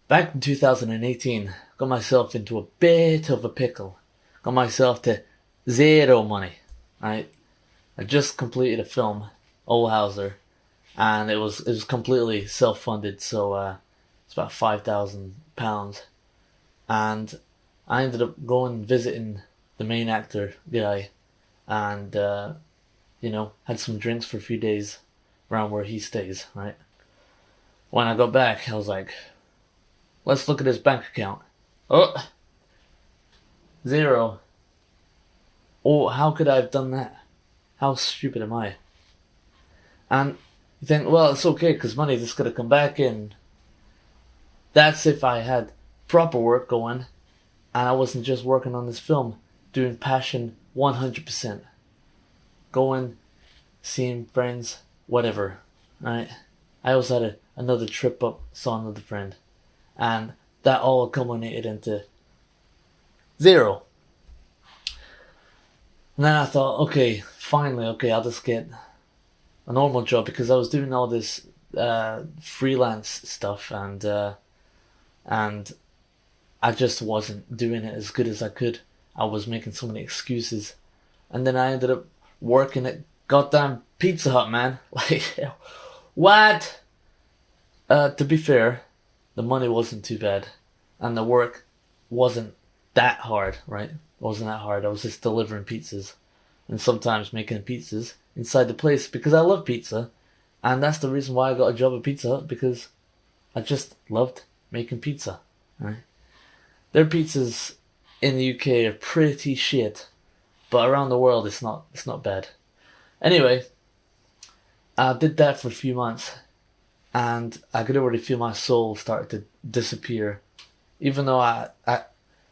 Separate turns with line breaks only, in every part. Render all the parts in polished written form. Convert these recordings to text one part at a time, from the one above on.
Back in 2018, got myself into a bit of a pickle. Got myself to zero money, right? I just completed a film, Old Hauser, and it was completely self-funded, so it's about £5,000, and I ended up going visiting the main actor guy, and had some drinks for a few days around where he stays, right? When I got back, I was like, let's look at his bank account. Oh, zero. Oh, how could I have done that? How stupid am I? And you think, well, it's okay because money's just gonna come back in. That's if I had proper work going and I wasn't just working on this film, doing passion 100%. Going, seeing friends, whatever, right? I also had another trip up, saw another friend. And that all culminated into zero. And then I thought, okay, finally, I'll just get a normal job because I was doing all this freelance stuff and I just wasn't doing it as good as I could. I was making so many excuses. And then I ended up working at goddamn Pizza Hut, man. Like, what? To be fair, the money wasn't too bad. And the work wasn't that hard, right? It wasn't that hard. I was just delivering pizzas. And sometimes making pizzas inside the place because I love pizza. And that's the reason why I got a job at Pizza Hut, because I just loved making pizza, right? Their pizzas in the UK are pretty shit, but around the world it's not bad. Anyway, I did that for a few months, and I could already feel my soul start to disappear. Even though I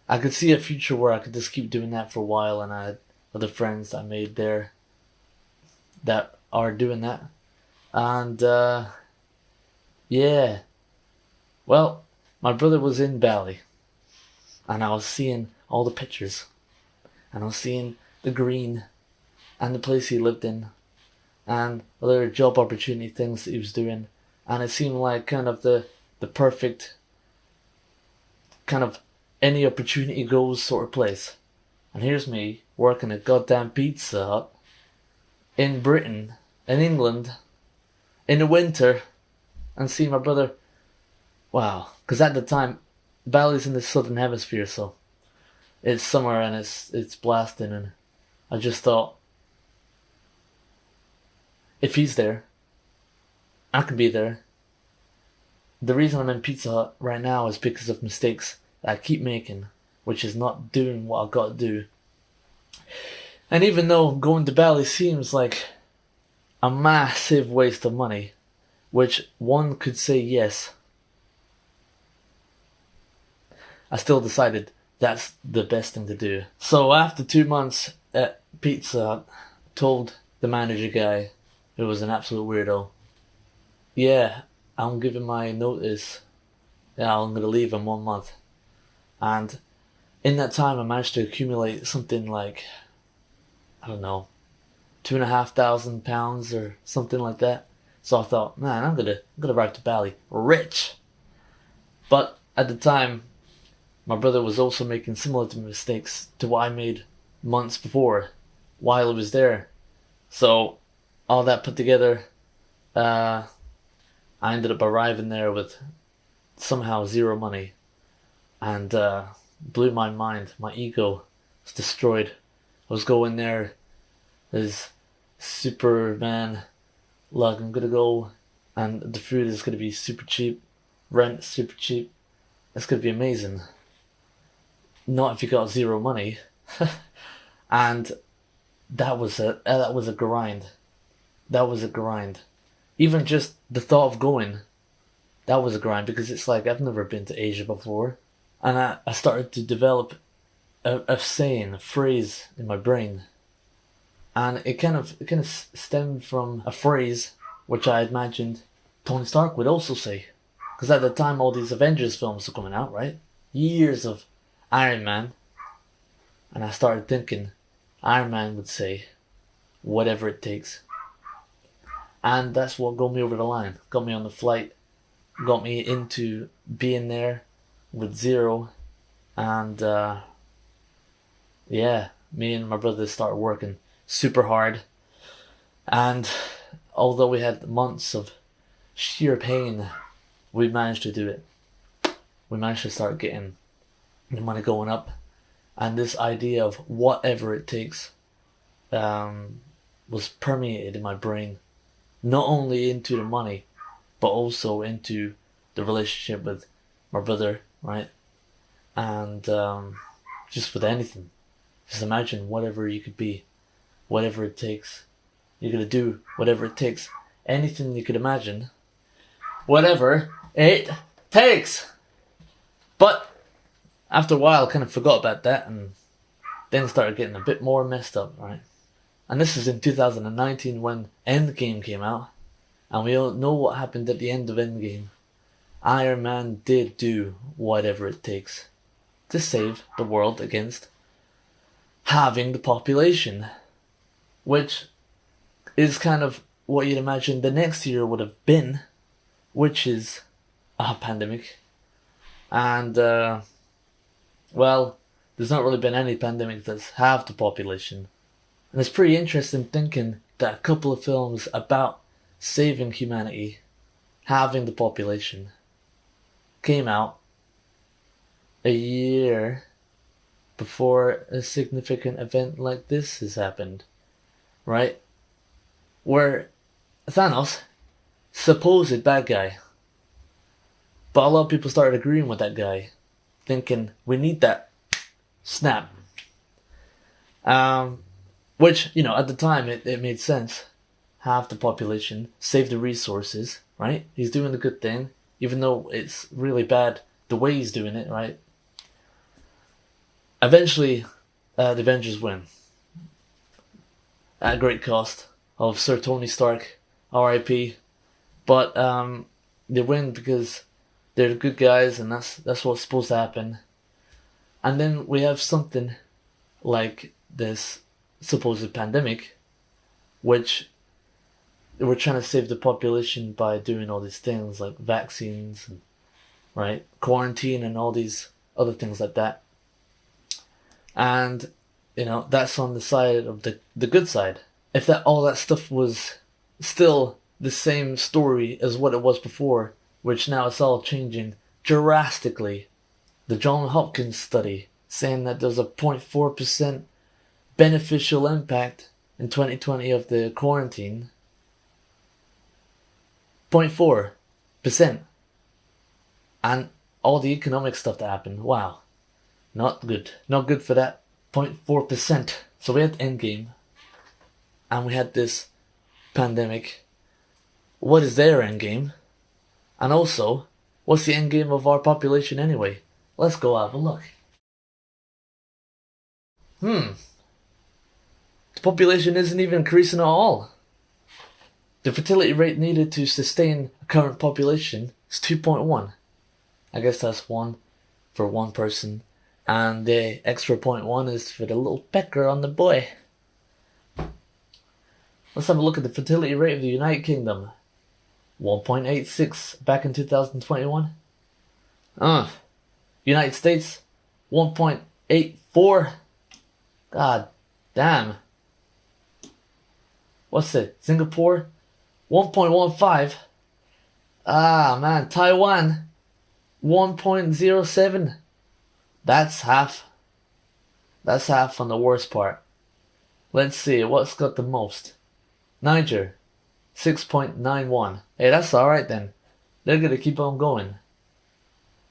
could see a future where I could just keep doing that for a while, and I had other friends that I made there that are doing that. And yeah, well, my brother was in Bali, and I was seeing all the pictures, and I was seeing the green, and the place he lived in, and other job opportunity things that he was doing, and it seemed like kind of the perfect kind of any opportunity goes sort of place. And here's me working at goddamn Pizza Hut in Britain, in England, in the winter, and seeing my brother. Wow, because at the time, Bali's in the southern hemisphere, so it's summer and it's blasting, and I just thought, if he's there, I can be there. The reason I'm in Pizza Hut right now is because of mistakes that I keep making, which is not doing what I've got to do. And even though going to Bali seems like a massive waste of money, which one could say yes, I still decided that's the best thing to do. So after 2 months at Pizza Hut, told the manager guy, who was an absolute weirdo, yeah, I'm giving my notice. Yeah, I'm gonna leave in 1 month. And in that time I managed to accumulate something like, I don't know, £2,500 or something like that. So I thought, man, I'm gonna arrive to Bali rich. But at the time, my brother was also making similar mistakes to what I made months before while he was there. So all that put together, I ended up arriving there with somehow zero money, and blew my mind. My ego was destroyed. I was going there as Superman, like I'm gonna go, and the food is gonna be super cheap, rent super cheap. It's gonna be amazing. Not if you got zero money. And that was a grind. That was a grind. Even just the thought of going, that was a grind, because it's like I've never been to Asia before. And I started to develop a saying, a phrase in my brain. And it kind of stemmed from a phrase which I imagined Tony Stark would also say. Because at the time all these Avengers films were coming out, right? Years of Iron Man. And I started thinking Iron Man would say, whatever it takes. And that's what got me over the line. Got me on the flight. Got me into being there. with zero, and yeah, me and my brother started working super hard, and although we had months of sheer pain, we managed to do it. We managed to start getting the money going up, and this idea of whatever it takes was permeated in my brain, not only into the money, but also into the relationship with my brother, right? And just with anything. Just imagine whatever you could be, whatever it takes. You're gonna do whatever it takes. Anything you could imagine. Whatever it takes. But after a while, I kind of forgot about that and then started getting a bit more messed up, right? And this is in 2019 when Endgame came out. And we all know what happened at the end of Endgame. Iron Man did do whatever it takes to save the world against halving the population, which is kind of what you'd imagine the next year would have been, which is a pandemic. And, well, there's not really been any pandemic that's halved the population. And it's pretty interesting thinking that a couple of films about saving humanity, halving the population, came out a year before a significant event like this has happened, right? Where Thanos, supposed bad guy, but a lot of people started agreeing with that guy, thinking we need that snap. Which, you know, at the time it made sense. Half the population, save the resources, right? He's doing the good thing, even though it's really bad the way he's doing it, right? Eventually, the Avengers win. At great cost of Sir Tony Stark, R.I.P. But they win because they're the good guys, and that's what's supposed to happen. And then we have something like this supposed pandemic, which we're trying to save the population by doing all these things like vaccines, and, right, quarantine, and all these other things like that. And you know, that's on the side of the good side. If that all that stuff was still the same story as what it was before, which now it's all changing drastically. The John Hopkins study saying that there's a 0.4% beneficial impact in 2020 of the quarantine. 0.4%. And all the economic stuff that happened, wow. Not good. Not good for that 0.4%. So we had Endgame. And we had this pandemic. What is their endgame? And also, what's the endgame of our population anyway? Let's go have a look. The population isn't even increasing at all. The fertility rate needed to sustain a current population is 2.1. I guess that's 1 for one person. And the extra 0.1 is for the little pecker on the boy. Let's have a look at the fertility rate of the United Kingdom. 1.86 back in 2021. United States, 1.84. God damn. What's it? Singapore, 1.15. Ah, man. Taiwan, 1.07. That's half. That's half on the worst part. Let's see, what's got the most? Niger, 6.91. Hey, that's alright then. They're gonna keep on going.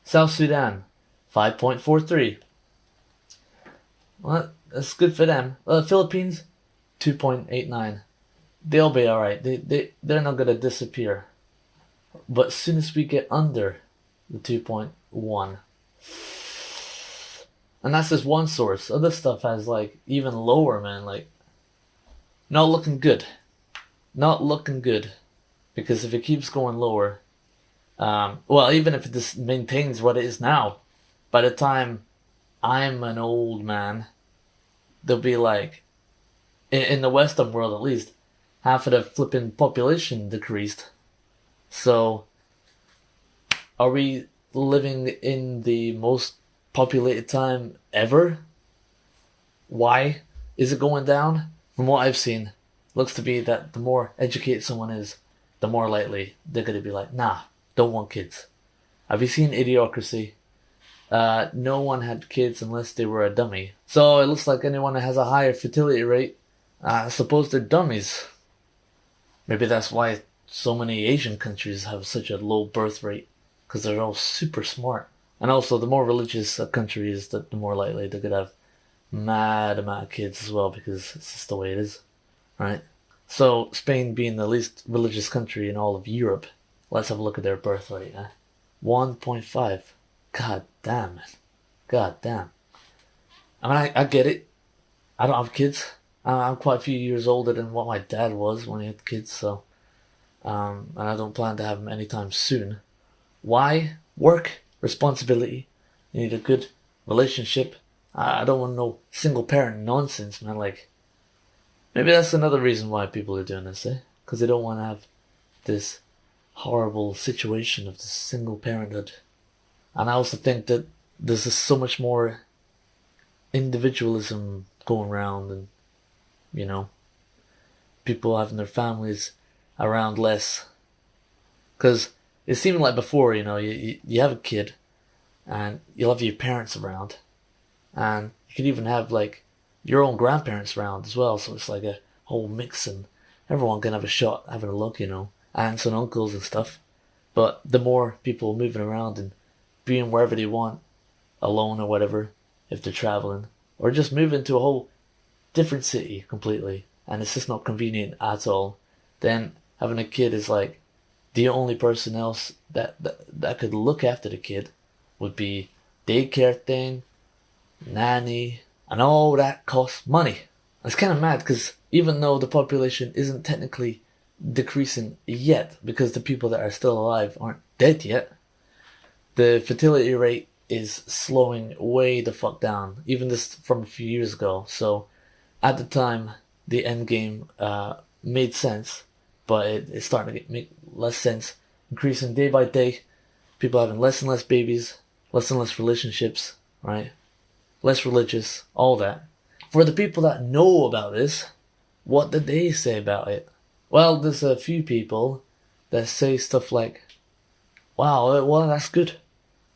South Sudan, 5.43. Well, that's good for them. Philippines, 2.89. They'll be alright. They're not gonna disappear. But as soon as we get under the 2.1, and that's just one source. Other stuff has like even lower, man. Like, not looking good. Not looking good. Because if it keeps going lower, well, even if it just maintains what it is now, by the time I'm an old man, there'll be like, in the Western world at least, half of the flipping population decreased. So, are we living in the most populated time ever. Why is it going down? From what I've seen, looks to be that the more educated someone is, the more likely they're going to be like, nah, don't want kids. Have you seen Idiocracy? No one had kids unless they were a dummy. So it looks like anyone that has a higher fertility rate, I suppose they're dummies. Maybe that's why so many Asian countries have such a low birth rate, because they're all super smart. And also, the more religious a country is, the more likely they're going to have mad amount of kids as well, because it's just the way it is, right? So, Spain being the least religious country in all of Europe, let's have a look at their birth rate. 1.5. God damn, man. God damn. I mean, I get it. I don't have kids. I'm quite a few years older than what my dad was when he had kids, so... and I don't plan to have them anytime soon. Why? Work, responsibility. You need a good relationship. I don't want no single parent nonsense, man. Like, maybe that's another reason why people are doing this, eh? Because they don't want to have this horrible situation of this single parenthood. And I also think that there's just so much more individualism going around, and, you know, people having their families around less. Because it seemed like before, you know, you have a kid and you'll have your parents around, and you could even have like your own grandparents around as well, so it's like a whole mix, and everyone can have a shot having a look, you know, aunts and uncles and stuff. But the more people moving around and being wherever they want, alone or whatever, if they're traveling, or just moving to a whole different city completely, and it's just not convenient at all, then having a kid is like the only person else that could look after the kid would be daycare thing, nanny, and all that costs money. It's kind of mad, because even though the population isn't technically decreasing yet, because the people that are still alive aren't dead yet, the fertility rate is slowing way the fuck down, even this from a few years ago. So at the time, the end game made sense, but it's starting to make less sense, increasing day by day. People having less and less babies, less and less relationships, right? Less religious, all that. For the people that know about this, what did they say about it? Well, there's a few people that say stuff like, wow, well, that's good.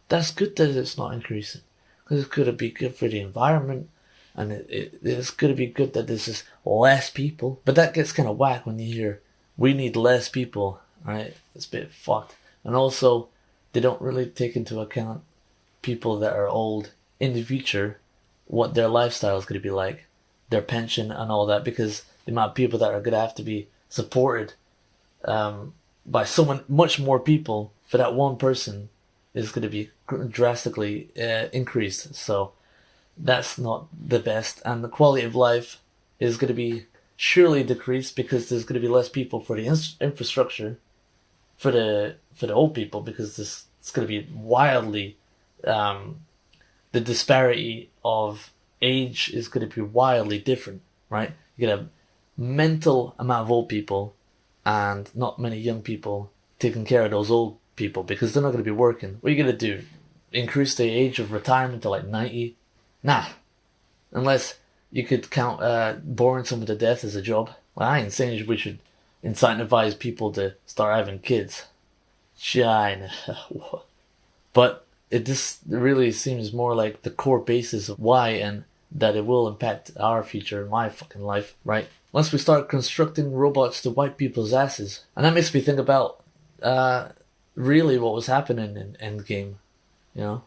That's good that it's not increasing, because it's going to be good for the environment, and it's going to be good that there's just less people. But that gets kind of whack when you hear, we need less people, right? It's a bit fucked. And also, they don't really take into account people that are old in the future, what their lifestyle is going to be like, their pension and all that, because the amount of people that are going to have to be supported by so much more people for that one person is going to be drastically increased. So that's not the best, and the quality of life is going to be surely decreased, because there's going to be less people for the infrastructure for the old people, because it's going to be wildly the disparity of age is going to be wildly different, right? You're going to have mental amount of old people and not many young people taking care of those old people, because they're not going to be working. What are you going to do? Increase the age of retirement to like 90? Nah. Unless you could count boring someone to death as a job. Well, I ain't saying we should incentivize people to start having kids. China. But it just really seems more like the core basis of why, and that it will impact our future, my fucking life, right? Once we start constructing robots to wipe people's asses. And that makes me think about really what was happening in Endgame, you know?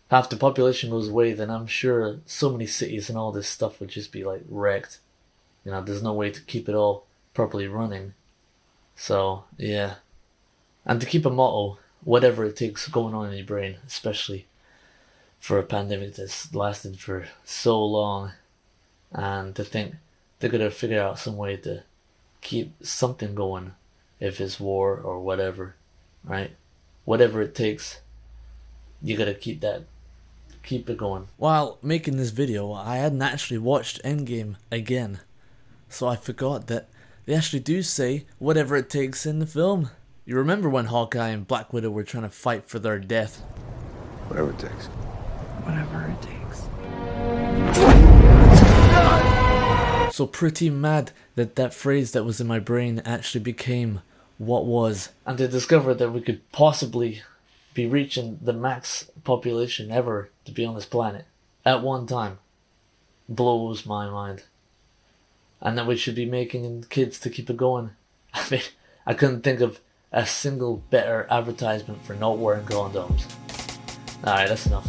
Half the population goes away, then I'm sure so many cities and all this stuff would just be like wrecked. You know, there's no way to keep it all properly running. So, yeah. And to keep a motto, whatever it takes going on in your brain, especially for a pandemic that's lasted for so long, and to think they're going to figure out some way to keep something going, if it's war or whatever, right? Whatever it takes, you got to keep it going. While making this video, I hadn't actually watched Endgame again, so I forgot that they actually do say whatever it takes in the film. You remember when Hawkeye and Black Widow were trying to fight for their death?
Whatever it takes.
Whatever it takes.
So pretty mad that that phrase that was in my brain actually became what was. And to discover that we could possibly be reaching the max population ever to be on this planet at one time blows my mind. And that we should be making kids to keep it going. I mean, I couldn't think of a single better advertisement for not wearing condoms. Alright, that's enough.